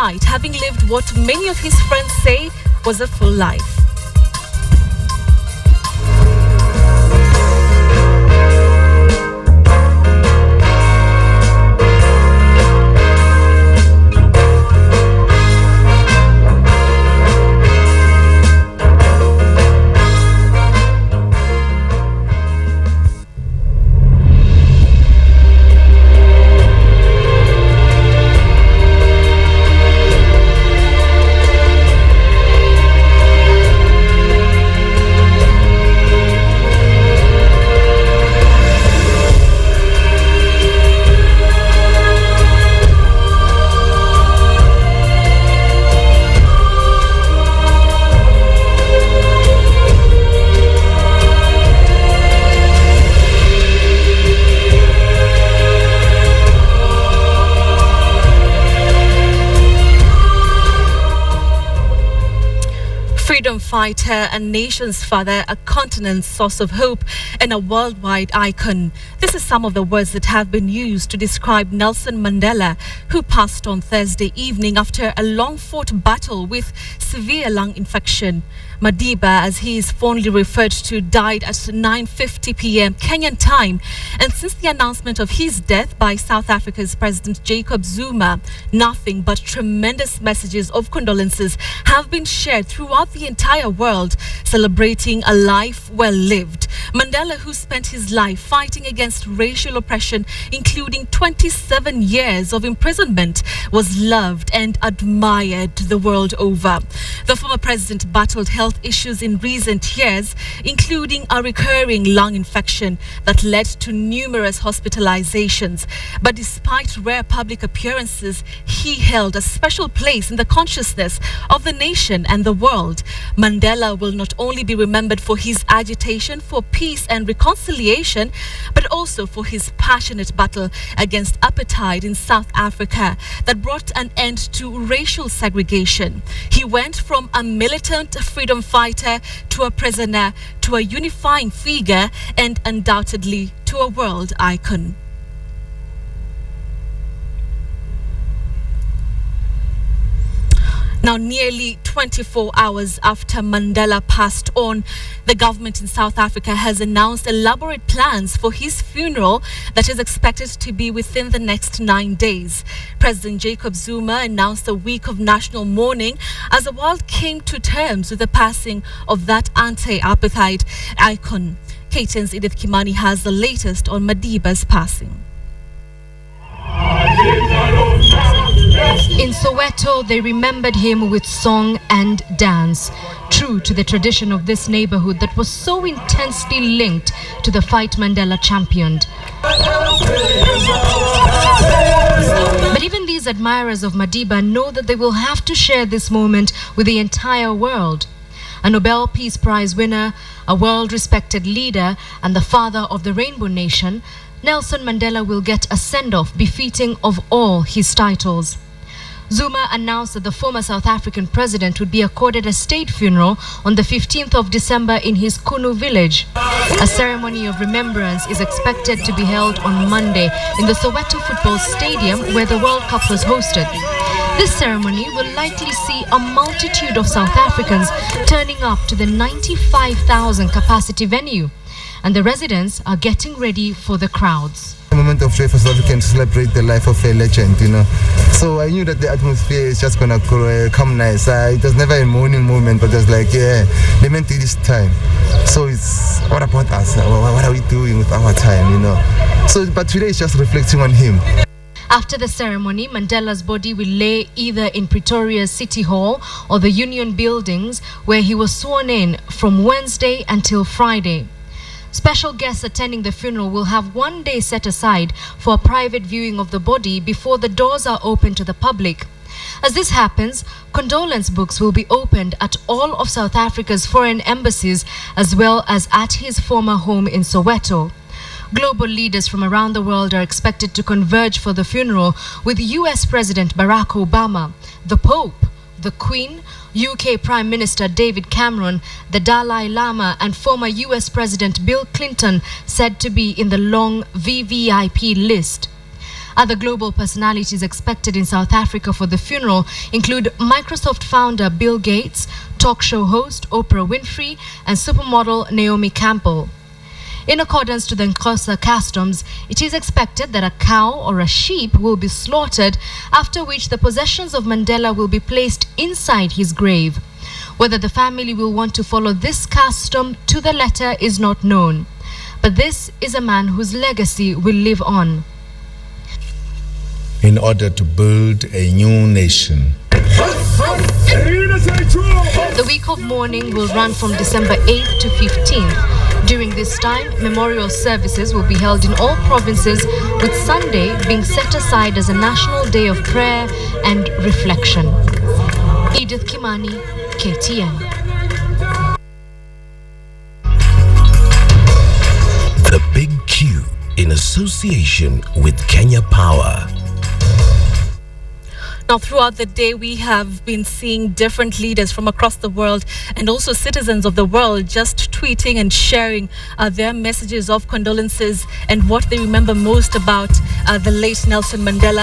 died having lived what many of his friends say was a full life. Freedom fighter, a nation's father, a continent's source of hope, and a worldwide icon. This is some of the words that have been used to describe Nelson Mandela, who passed on Thursday evening after a long-fought battle with severe lung infection. Madiba, as he is fondly referred to, died at 9:50 p.m. Kenyan time. And since the announcement of his death by South Africa's President Jacob Zuma, nothing but tremendous messages of condolences have been shared throughout the entire world, celebrating a life well lived. Mandela, who spent his life fighting against racial oppression, including 27 years of imprisonment, was loved and admired the world over. The former president battled health issues in recent years, including a recurring lung infection that led to numerous hospitalizations. But despite rare public appearances, he held a special place in the consciousness of the nation and the world. Mandela will not only be remembered for his agitation for peace and reconciliation, but also for his passionate battle against apartheid in South Africa that brought an end to racial segregation. He went from a militant freedom fighter to a prisoner to a unifying figure and undoubtedly to a world icon. Now, nearly 24 hours after Mandela passed on, the government in South Africa has announced elaborate plans for his funeral that is expected to be within the next 9 days. President Jacob Zuma announced a week of national mourning as the world came to terms with the passing of that anti-apartheid icon. KTN's Edith Kimani has the latest on Madiba's passing. In Soweto, they remembered him with song and dance, true to the tradition of this neighborhood that was so intensely linked to the fight Mandela championed. But even these admirers of Madiba know that they will have to share this moment with the entire world. A Nobel Peace Prize winner, a world-respected leader, and the father of the Rainbow Nation, Nelson Mandela will get a send-off befitting of all his titles. Zuma announced that the former South African president would be accorded a state funeral on the 15th of December in his Qunu village. A ceremony of remembrance is expected to be held on Monday in the Soweto Football Stadium where the World Cup was hosted. This ceremony will likely see a multitude of South Africans turning up to the 95,000 capacity venue, and the residents are getting ready for the crowds. A moment of joy for South Africa to celebrate the life of a legend, you know. So I knew that the atmosphere is just gonna come nice. It was never a mourning moment, but it was like, yeah, they meant it this time. So it's, what about us? What are we doing with our time, you know? So, but today is just reflecting on him. After the ceremony, Mandela's body will lay either in Pretoria's City Hall or the Union Buildings, where he was sworn in from Wednesday until Friday. Special guests attending the funeral will have 1 day set aside for a private viewing of the body before the doors are open to the public. As this happens, condolence books will be opened at all of South Africa's foreign embassies as well as at his former home in Soweto. Global leaders from around the world are expected to converge for the funeral, with US President Barack Obama, the Pope, the Queen, UK Prime Minister David Cameron, the Dalai Lama and former US President Bill Clinton said to be in the long VVIP list. Other global personalities expected in South Africa for the funeral include Microsoft founder Bill Gates, talk show host Oprah Winfrey, and supermodel Naomi Campbell. In accordance to the Xhosa customs, it is expected that a cow or a sheep will be slaughtered, after which the possessions of Mandela will be placed inside his grave. Whether the family will want to follow this custom to the letter is not known. But this is a man whose legacy will live on. In order to build a new nation. The week of mourning will run from December 8th to 15th. During this time, memorial services will be held in all provinces, with Sunday being set aside as a national day of prayer and reflection. Edith Kimani, KTN. The Big Q in association with Kenya Power. Now, throughout the day, we have been seeing different leaders from across the world and also citizens of the world just tweeting and sharing their messages of condolences and what they remember most about the late Nelson Mandela.